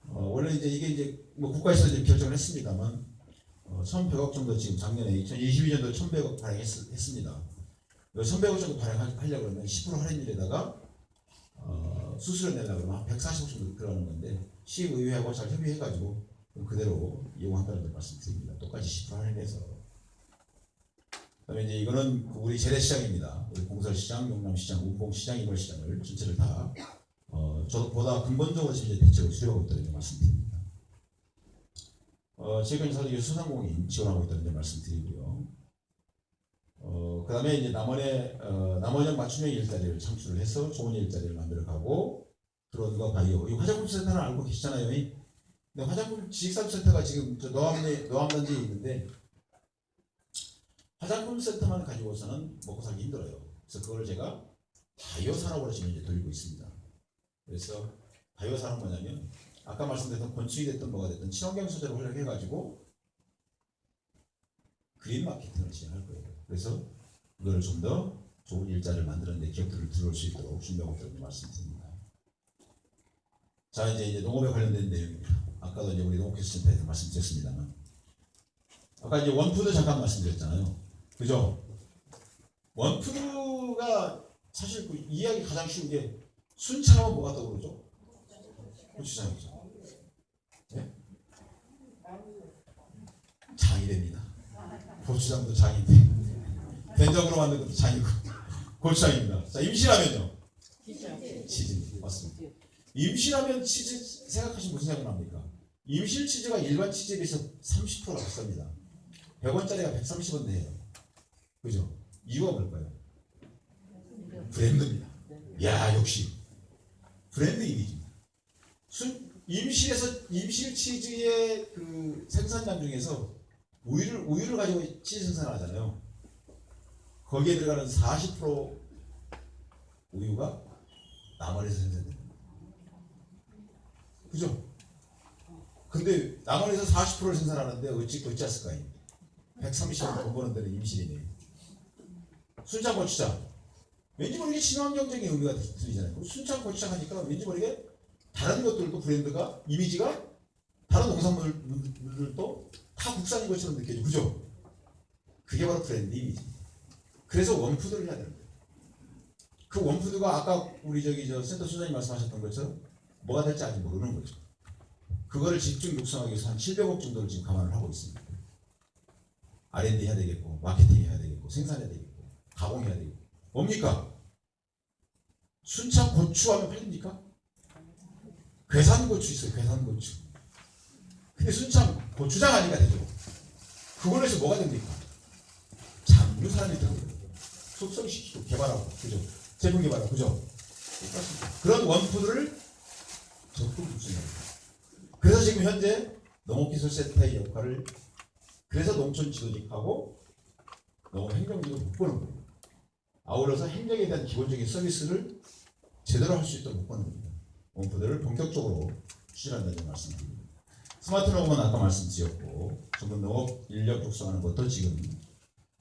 원래 이게 이제 뭐 국가에서 이제 결정을 했습니다만 1,100억 정도 지금 작년에 2022년도 1,100억 발행했습니다. 1,100억 정도 발행하려고 그러면 10% 할인율에다가 수수료 내려고 그러면 140억 정도 들어가는 건데 시의회하고 잘 협의해가지고 그대로 이용한다는 말씀드립니다. 똑같이 10% 할인해서. 그다음에 이제 이거는 우리 재래시장입니다. 우리 공설시장, 용남시장, 운봉시장, 이월시장을 전체를 다 보다 근본적으로 이제 대책을 수립하고 있다는 말씀드립니다. 지역경제사업이 소상공인 지원하고 있다는 점 말씀드리고요. 그 다음에 이제 남원형 맞춤형 일자리를 창출을 해서 좋은 일자리를 만들어가고 드론과 바이오, 이 화장품 센터는 알고 계시잖아요. 근데 화장품 지식산업센터가 지금 노암단지에 있는데 화장품 센터만 가지고서는 먹고 살기 힘들어요. 그래서 그걸 제가 바이오 산업으로 지금 이제 돌리고 있습니다. 그래서 바이오 산업 뭐냐면 아까 말씀드렸던 건축이 됐든 뭐가 됐든 친환경 소재를 활용해가지고 그린 마케팅을 진행할 거예요. 그래서 그거를 좀 더 좋은 일자리를 만드는데 기업들을 들어올 수 있도록 준비하고 있다는 말씀드립니다. 자, 이제 농업에 관련된 내용입니다. 아까도 이제 우리 농업기술센터에서 말씀드렸습니다만, 아까 이제 원푸드 잠깐 말씀드렸잖아요. 그죠? 원푸드가 사실 그 이해하기 가장 쉬운 게 순창하면 뭐가 떠오르죠? 고추장이죠. 네? 장이 됩니다. 고추장도 장인데 된장으로 만든 것도 장이고 고추장입니다. 자, 임시라면요? 치즈. 맞습니다. 임시라면 치즈 생각하시면 무슨 생각 납니까? 임실 치즈가 일반 치즈에 비해서 30%가 비쌉니다. 100원짜리가 130원 돼요. 그죠? 이유가 뭘까요? 브랜드입니다. 야, 역시 브랜드 이미지입니다. 임실 치즈의 그 생산량 중에서 우유를 가지고 치즈 생산을 하잖아요. 거기에 들어가는 40% 우유가 남원에서 생산됩니다. 그죠? 근데 남원에서 40%를 생산하는데 어찌했을까요? 130원 돈 버는 데는 임실이네. 순창 고추장. 왠지 모르게 친환경적인 의미가 들리잖아요. 순창 고추장 하니까 왠지 모르게 다른 것들도 브랜드가, 이미지가 다른 농산물들도 다 국산인 것처럼 느껴지죠. 그죠? 그게 바로 브랜드 이미지입니다. 그래서 원푸드를 해야 되는 거예요. 그 원푸드가 아까 우리 센터 소장님 말씀하셨던 것처럼 뭐가 될지 아직 모르는 거죠. 그거를 집중 육성하기 위해서 한 700억 정도를 지금 감안을 하고 있습니다. R&D 해야 되겠고, 마케팅 해야 되겠고, 생산해야 되겠고, 가공해야 되겠고. 뭡니까? 순창 고추 하면 팔립니까? 괴산고추 있어요. 괴산고추. 근데 순창 고추장 아니가 되죠. 그걸로 해서 뭐가 됩니까? 장류 사람이 되거든요. 숙성시키고 개발하고, 그죠? 제품 개발하고, 그죠? 똑같습니다. 그런 원푸드를 적극 육성합니다. 그래서 지금 현재 농업기술센터의 역할을, 그래서 농촌지도직하고 농업행정직을 묶어놓은 거예요. 아울러서 행정에 대한 기본적인 서비스를 제대로 할 수 있도록 묶어놓은 겁니다. 원푸드를 본격적으로 추진한다는 말씀드립니다. 스마트 농업은 아까 말씀드렸고, 전문 농업 인력 육성하는 것도 지금,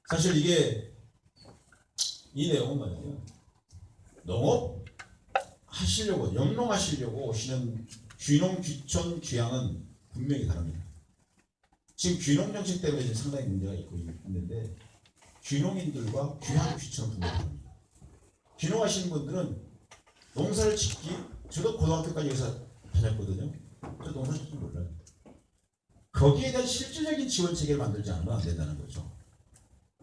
사실 이 내용은 뭐냐면 농업 하시려고, 영농하시려고 오시는 귀농, 귀촌, 귀향은 분명히 다릅니다. 지금 귀농 정책 때문에 지금 상당히 문제가 있는데 귀농인들과 귀향, 귀촌은 분명히 다릅니다. 귀농하시는 분들은 농사를 짓기, 저도 고등학교까지 여기서 다녔거든요. 저 농사 짓기 몰라요. 거기에 대한 실질적인 지원 체계를 만들지 않으면 안 된다는 거죠.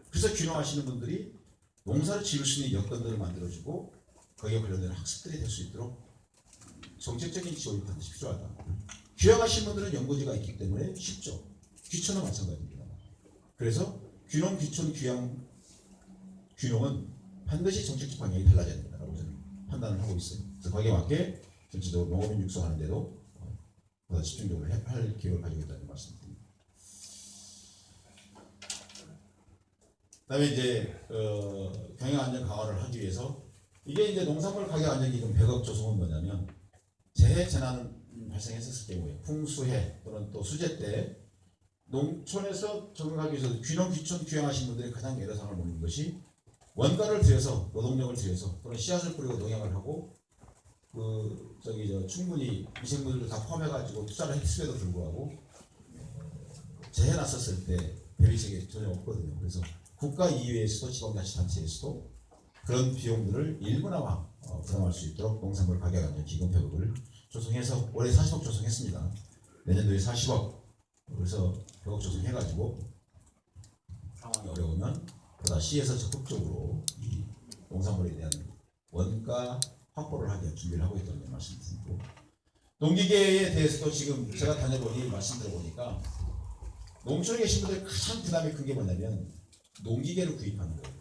그래서 귀농하시는 분들이 농사를 지을 수 있는 여건들을 만들어주고 거기에 관련된 학습들이 될 수 있도록 정책적인 지원이 반드시 필요하다. 귀향하신 분들은 연고지가 있기 때문에 쉽죠. 귀촌은 마찬가지입니다. 그래서 귀농, 귀촌, 귀향, 귀농은 반드시 정책적 방향이 달라져야 된다고 저는 판단을 하고 있어요. 그래서 거기에 맞게 전체적으로 농업인 육성하는 데도 보다 집중적으로 할 기회를 가지고 있다는 말씀드립니다. 그다음에 이제 경영 안전 강화를 하기 위해서 이게 이제 농산물 가격 안정기금 100억 조성은 뭐냐면 재해 재난 발생했었을 경우에 풍수해 또는 또 수재 때 농촌에서 적응하기 위해서 귀농, 귀촌, 귀향하신 분들이 가장 애로사항을 묻는 것이 원가를 들여서 노동력을 들여서 또는 씨앗을 뿌리고 농약을 하고 충분히 미생물들도 다 포함해가지고 투자를 했음에도 불구하고 재해 났었을 때 대비책이 전혀 없거든요. 그래서 국가 이외에서도 지방자치단체에서도 그런 비용들을 일부나마 부담할 수 있도록 농산물 가격 안정 기금 100억을 조성해서 올해 40억 조성했습니다. 내년도에 40억. 그래서 100억 조성해가지고 상황이 어려우면 보다 시에서 적극적으로 이 농산물에 대한 원가 확보를 하기 위한 준비를 하고 있다는 말씀드리고, 농기계에 대해서도 지금 제가 다녀보니 말씀드려보니까 농촌에 계신 분들 가장 부담이 큰 게 뭐냐면 농기계를 구입하는 거예요.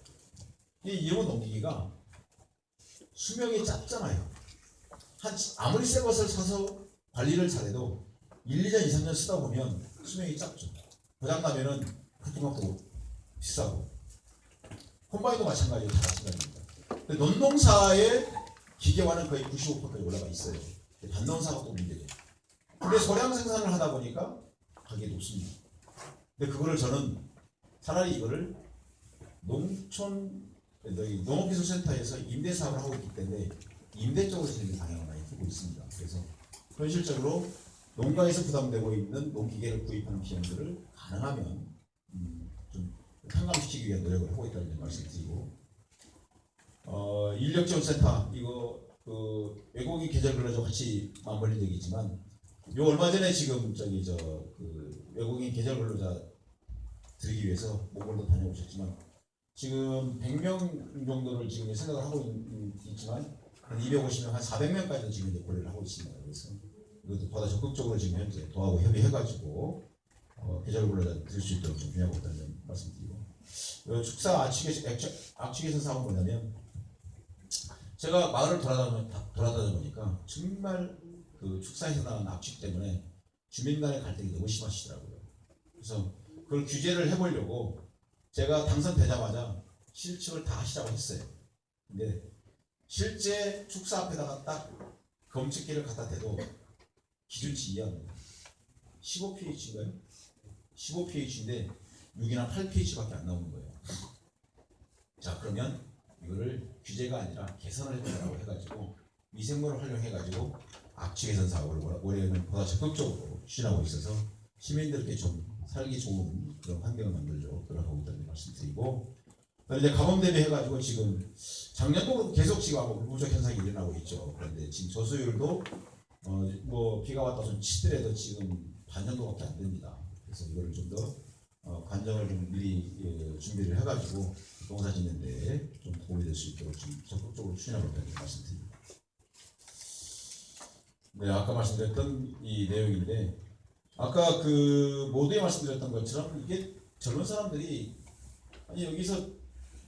이 이런 농기계가 수명이 짧잖아요. 아무리 새 것을 사서 관리를 잘해도 1, 2년, 2, 3년 쓰다 보면 수명이 짧죠. 고장나면은 그것도 비싸고. 콤바인도 마찬가지예요. 다 마찬가지입니다. 근데 논농사의 기계화는 거의 95%까지 올라가 있어요. 밭농사가 또 문제죠. 근데 소량 생산을 하다 보니까 가격이 높습니다. 근데 그거를 저는 차라리 이거를 농업기술센터에서 임대 사업을 하고 있기 때문에 임대 쪽으로 지금 방향을 많이 두고 있습니다. 그래서 현실적으로 농가에서 부담되고 있는 농기계를 구입하는 비용들을 가능하면 좀 탕감시키기 위한 노력을 하고 있다는 말씀드리고, 인력지원센터 이거 그 외국인 계절 근로자 같이 맞물린 적이 있지만, 요 얼마 전에 지금 그 외국인 계절 근로자 드리기 위해서 몽골도 다녀오셨지만 지금 100명 정도를 지금 생각을 하고 있지만 한 250명, 한 400명까지도 지금 이제 고려를 하고 있습니다. 그래서 이것도 보다 적극적으로 지금 현재 도하고 협의해가지고 계절 근로자 드릴 수 있도록 좀 준비하고 있다는 말씀드리고, 축사 악취개선 사업은 뭐냐면 제가 마을을 돌아다니다 보니까 정말 그 축사에서 나온 악취 때문에 주민 간의 갈등이 너무 심하시더라고요. 그래서 그걸 규제를 해보려고 제가 당선되자마자 실측을 다 하시자고 했어요. 근데 실제 축사 앞에다가 딱 검측기를 갖다 대도 기준치 이하입니다. 15pH인가요? 15pH인데 6이나 8pH밖에 안 나오는 거예요. 자, 그러면 이거를 규제가 아니라 개선을 해보자고 해가지고 미생물을 활용해가지고 악취 개선 사업을 올해는 보다 적극적으로 추진하고 있어서 시민들께 좀 살기 좋은 그런 환경을 만들려고 노력하고 있다는 말씀드리고, 이제 가뭄 대비해가지고 지금 작년도 계속 지금 우부족 현상이 일어나고 있죠. 그런데 지금 저수율도 뭐 비가 왔다 좀 치더라도 지금 반 정도밖에 안 됩니다. 그래서 이거를 좀 더 관정을 좀 미리 준비를 해가지고 농사 짓는데 좀 도움이 될 수 있도록 좀 적극적으로 추진하고 있다는 말씀드립니다. 네, 아까 말씀드렸던 이 내용인데, 아까 그 모두에 말씀드렸던 것처럼 이게 젊은 사람들이 아니 여기서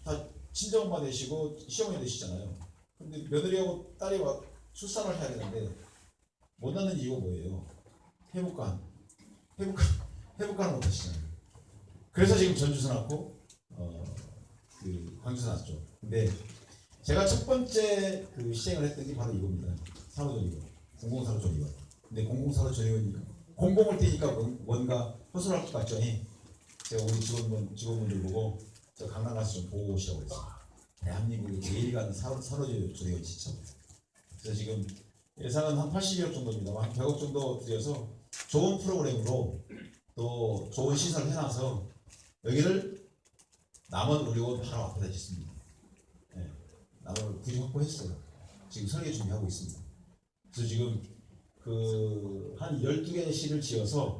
다 친정엄마 되시고 시어머니 되시잖아요. 근데 며느리하고 딸이 막 출산을 해야 되는데 못 낳는 이유가 뭐예요? 회복관 회복관을 못 하시잖아요. 그래서 지금 전주서 낳고 그 광주서 낳았죠. 근데 제가 첫 번째 그 시행을 했던 게 바로 이겁니다. 산후조리원, 공공산후조리원. 근데 공공산후조리원이니까 공공을 떼니까 뭔가 허술할 것 같죠. 제가 우리 직원분들 보고 저 강남 가서 좀 보고 오시라고 그랬어요. 대한민국의 제일 가는 산후조리원 시청. 그래서 지금 예산은 한 80억 정도입니다. 한 100억 정도 들여서 좋은 프로그램으로 또 좋은 시설 해놔서 여기를 남원의료원 바로 앞에다 짓습니다. 네, 남원을 구조 확보했어요. 지금 설계 준비하고 있습니다. 그래서 지금 그 한 12개의 시를 지어서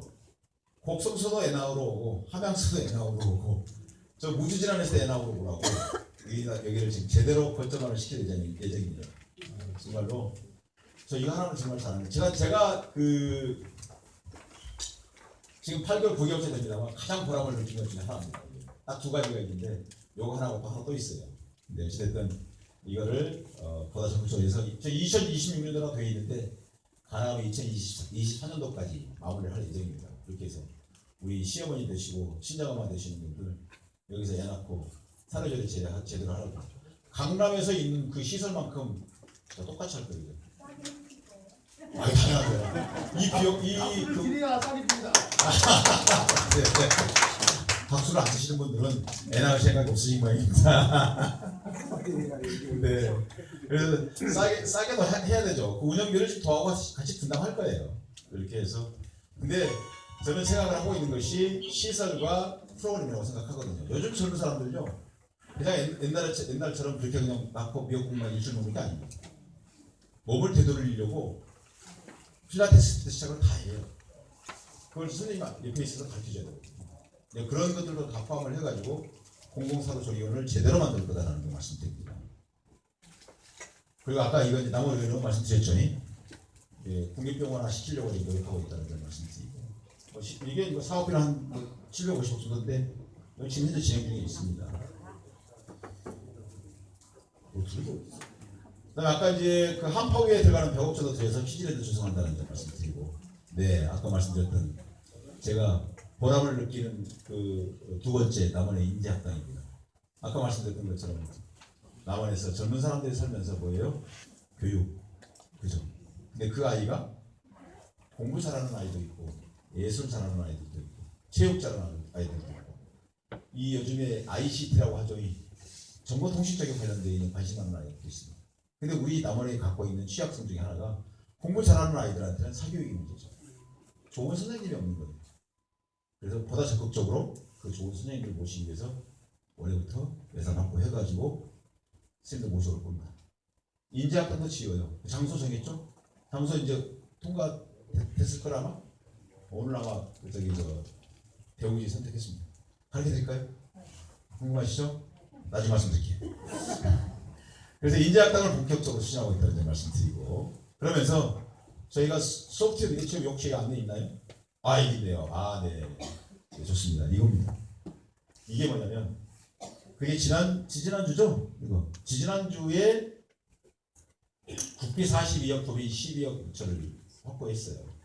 곡성서도 엔하우로 오고 함양서도 엔하우로 오고 저 무주질환에서 엔하우로 오라고 여기를 지금 제대로 거점화를 시킬 예정입니다. 정말로 저 이거 하나는 정말 잘합니다. 제가 그 지금 8개월 9개월째 됩니다만 가장 보람을 느낀 것 중에 하나입니다. 딱 두 가지가 있는데 요거 하나하고 하나 또 있어요. 근데 어찌됐든 이거를 보다 적극적으로 해서 2026년도가 되어 있는데 가능하면 2024년도까지 마무리를 할 예정입니다. 그렇게 해서 우리 시어머니 되시고 친정엄마 되시는 분들 여기서 애 낳고 산후조리 제대로 하라고. 강남에서 있는 그 시설만큼 똑같이 할 거예요. 아니 당연하죠. 이 비용 길이나 싸게 줍니다. 네, 네. 박수를 안 치시는 분들은 애 낳을 생각이 없으신 모양입니다. 네. 그래서 싸게도 해야 되죠. 그 운영비를 좀 더하고 같이 분담할 거예요. 이렇게 해서. 근데 저는 생각을 하고 있는 것이 시설과 프로그램이라고 생각하거든요. 요즘 젊은 사람들요, 그냥 옛날처럼 그렇게 그냥 낳고 미역국만 일주일 먹는 게 아닙니다. 몸을 되돌리려고 필라테스부터 시작을 다 해요. 그걸 선생님 옆에 있어서 가르쳐줘야 되거든요. 네, 그런 것들도 다 포함을 해가지고 공공산후조리원을 제대로 만들 거다라는 걸 말씀드립니다. 그리고 아까 이거 남원의료원 말씀드렸죠. 예, 국립병원 하나 시키려고 노력하고 있다는 걸 말씀드리고, 이게 뭐 사업비는 한 750억 정도인데 지금 현재 진행 중에 있습니다. 그다음에 아까 이제 그 한파위에 들어가는 100억 정도 들여서 키즈랜드 조성한다는 점 말씀드리고, 네, 아까 말씀드렸던 제가 보람을 느끼는 그 두 번째 남원의 인재학당입니다. 아까 말씀드렸던 것처럼 남원에서 젊은 사람들이 살면서 뭐예요? 교육, 그죠? 근데 그 아이가 공부 잘하는 아이도 있고 예술 잘하는 아이들도 있고 체육 잘하는 아이들도 있고 이 요즘에 ICT라고 하죠. 이 정보통신 쪽에 관련되어 있는 관심 많은 아이들도 있습니다. 근데 우리 남원에 갖고 있는 취약성 중에 하나가 공부 잘하는 아이들한테는 사교육이 문제죠. 좋은 선생님이 없는 거예요. 그래서 보다 적극적으로 그 좋은 선생님들 모시기 위해서 올해부터 예산 확보해가지고 선생님들 모셔올 겁니다. 인재학당도 지어요. 장소 정했죠? 장소 이제 통과됐을 거라 아마? 오늘 아마 대우지 선택했습니다. 가르쳐 드릴까요? 궁금하시죠? 나중에 말씀드릴게요. 그래서 인재학당을 본격적으로 추진하고 있다는 점 말씀드리고, 그러면서 저희가 소프트웨어 지금 욕실에 안내 있나요? 아, 여기 있네요. 아, 네. 네, 좋습니다. 이겁니다. 이게 뭐냐면 그게 지지난주죠? 이거 지지난주에 국비 42억, 도비 12억 저를 확보했어요.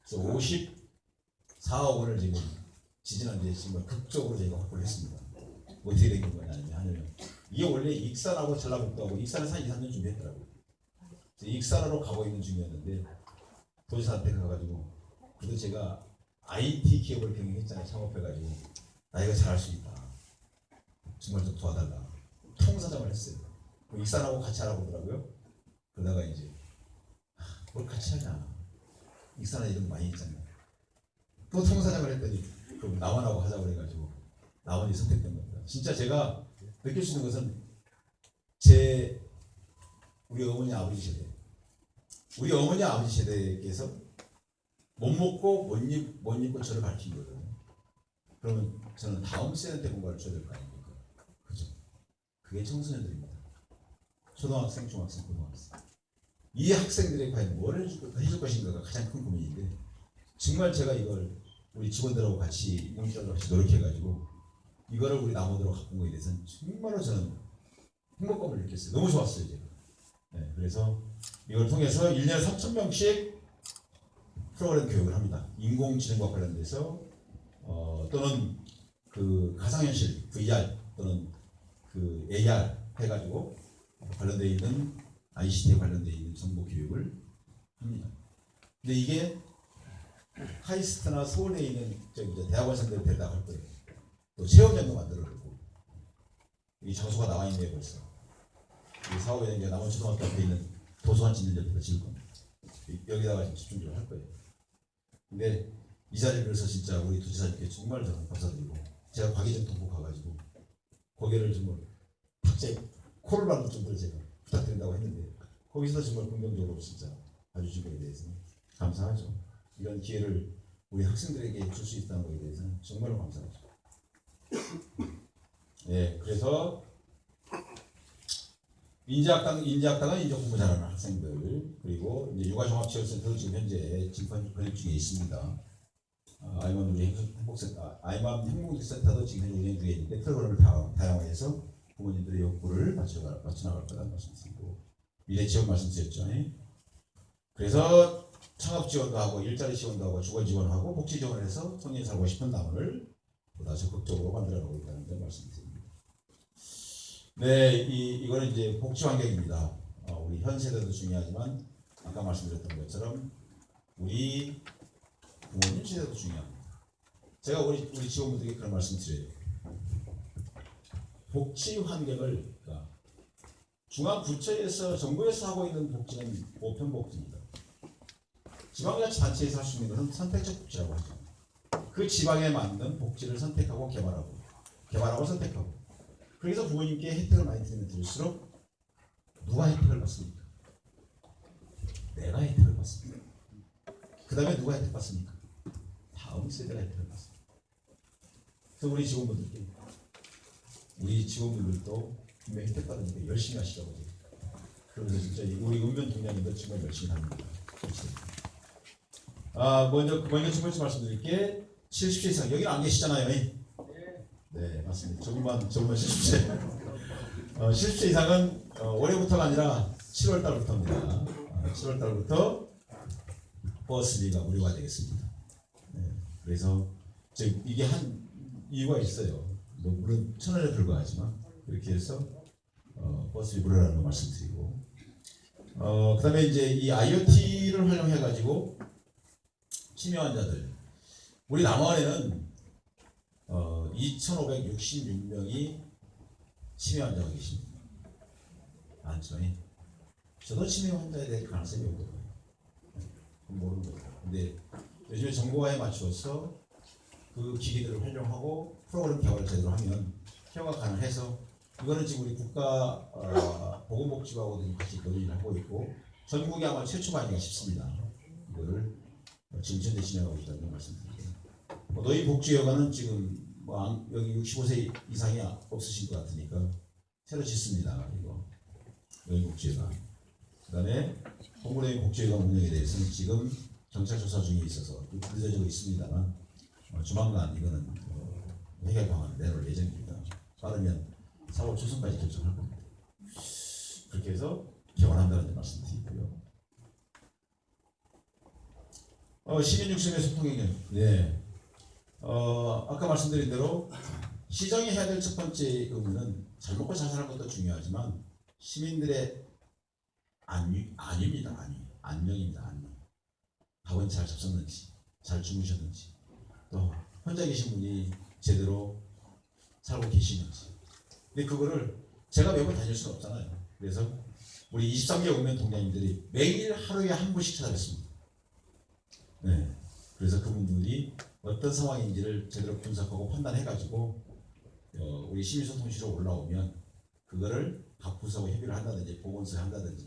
그래서 54억 원을 지금 지지난주에 정말 극적으로 저희가 확보를 했습니다. 어떻게 된 거냐면 이게 원래 익산하고 전라북도하고 익산에 한 2, 3년 준비했더라고요. 익산으로 가고 있는 중이었는데 도지사한테 가가지고 그래도 제가 IT 기업을 경영했잖아요. 창업해가지고 나 이거 잘할 수 있다. 정말 좀 도와달라. 통사장을 했어요. 익산하고 같이 하라고 하더라고요. 그러다가 이제 뭘 같이 하냐. 익산에 이런 거 많이 있잖아요. 또 통사장을 했더니 그럼 남원하고 하자고 그래가지고 남원이 선택된 겁니다. 진짜 제가 느낄 수 있는 것은 우리 어머니 아버지 세대, 우리 어머니 아버지 세대께서 못 먹고 못 입고 저를 가르친 거예요. 그러면 저는 다음 세대 공부를 줘야 될 거 아닙니까? 그죠? 그게 청소년들입니다. 초등학생, 중학생, 고등학생. 이 학생들이 과연 뭘 해줄 것인가가 가장 큰 고민인데, 정말 제가 이걸 우리 직원들하고 같이 용기자들하고 같이 노력해가지고 이거를 우리 남원으로 갖고 거에 대해서는 정말로 저는 행복감을 느꼈어요. 너무 좋았어요, 제가. 네, 그래서 이걸 통해서 1년에 3,000명씩 프로그램 교육을 합니다. 인공지능과 관련돼서 또는 그 가상현실 VR 또는 그 AR 해가지고 관련되어 있는 ICT에 관련되어 있는 정보 교육을 합니다. 근데 이게 카이스트나 서울에 있는 대학원생들 데려다 갈 거예요. 또 체험장도 만들어놓고 이 장소가 나와 있네요. 벌써 이 사업에 이제 남원 초등학교 앞에 있는 도서관 짓는 옆에다 지을 겁니다. 여기다가 집중적으로 할 거예요. 근데 이 자리를 빌어서 진짜 우리 도지사님께 정말 저는 감사드리고, 제가 과기정 동부 가가지고 거기를 정말 탁제 코를 박을 정도로 제가 부탁드린다고 했는데 거기서 정말 긍정적으로 진짜 봐주신 거에 대해서 감사하죠. 이런 기회를 우리 학생들에게 줄 수 있다는 거에 대해서는 정말로 감사하죠. 네, 그래서 인재학당은 이제 공부 잘하는 학생들, 그리고 이제 육아종합체육센터도 지금 현재 진판 건립 중에 있습니다. 아이맘 우리 행복센터, 아이맘 행복센터도 지금 현재 운영 중에 있는데 프로그램을 다양화해서 부모님들의 욕구를 맞춰 나갈 거라는 말씀드리고, 미래 지원 말씀드렸죠. 그래서 창업 지원도 하고 일자리 지원도 하고 주거 지원하고 복지 지원을 해서 청년이 살고 싶은 남원을 보다 적극적으로 만들어가고 있다는 점 말씀드립니다. 네, 이거는 이제 복지 환경입니다. 우리 현 세대도 중요하지만 아까 말씀드렸던 것처럼 우리 부모님 세대도 중요합니다. 제가 우리 직원분들에게 그런 말씀드려요. 복지 환경을 중앙부처에서 정부에서 하고 있는 복지는 보편복지입니다. 지방자치단체에서 할 수 있는 것은 선택적 복지라고 하죠. 그 지방에 맞는 복지를 선택하고 개발하고 선택하고, 그래서 부모님께 혜택을 많이 드리면 드릴수록 누가 혜택을 받습니까? 내가 혜택을 받습니다. 그 다음에 누가 혜택 받습니까? 다음 세대가 혜택을 받습니다. 그래서 우리 직원분들도 분명히 혜택 받으니까 열심히 하시라고. 그러면서 진짜 우리 읍면 동장님들 정말 열심히 합니다. 먼저 첫 번째 말씀드릴게 70세 이상 여기는 안 계시잖아요. 네, 맞습니다. 조금만 쉬십시오. 70세 이상은 올해부터가 아니라 7월 달부터입니다. 7월 달부터 버스비가 무료가 되겠습니다. 네, 그래서 지금 이게 한 이유가 있어요. 뭐 물론 1,000원에 불과하지만 그렇게 해서 버스비 무료라는 거 말씀드리고, 그다음에 이제 이 IoT를 활용해 가지고 치매 환자들, 우리 남원에는 2,566명이 치매 환자가 계십니다. 많죠. 저도 치매 환자에 대해 가능성이 없거든요. 모르는 거죠. 근데 요즘에 정보화에 맞추어서 그 기기들을 활용하고 프로그램 개발을 제대로 하면 케어가 가능해서, 이거는 지금 우리 국가 보건복지부하고도 같이 논의를 하고 있고 전국이 아마 최초가 아닌가 싶습니다. 이거를 지금 현재 진행하고 있다는 말씀드립니다. 노인복지여관은 지금 여기 65세 이상이 없으신 것 같으니까 새로 짓습니다. 이거 노인복지여관. 그다음에 동구노인복지여관 운영에 대해서는 지금 경찰 조사 중에 있어서 늦어지고 있습니다만 조만간 이거는 해결 방안을 내놓을 예정입니다. 빠르면 4월 초순까지 결정할 겁니다. 그렇게 해서 개원한다는 말씀드리고요. 시민 육성의 소통행령. 네. 아까 말씀드린 대로 시정이 해야 될 첫 번째 의무는 잘 먹고 잘 사는 것도 중요하지만 시민들의 안위입니다. 안녕입니다. 안녕. 밥은 잘 잡섰는지, 잘 주무셨는지, 또 혼자 계신 분이 제대로 살고 계시는지. 근데 그거를 제가 매번 다닐 수는 없잖아요. 그래서 우리 23개 읍면 동장님들이 매일 하루에 한 분씩 찾아뵙습니다. 네. 그래서 그분들이 어떤 상황인지를 제대로 분석하고 판단해가지고 우리 시민소통실로 올라오면 그거를 각 부서하고 협의를 한다든지 보건소에 한다든지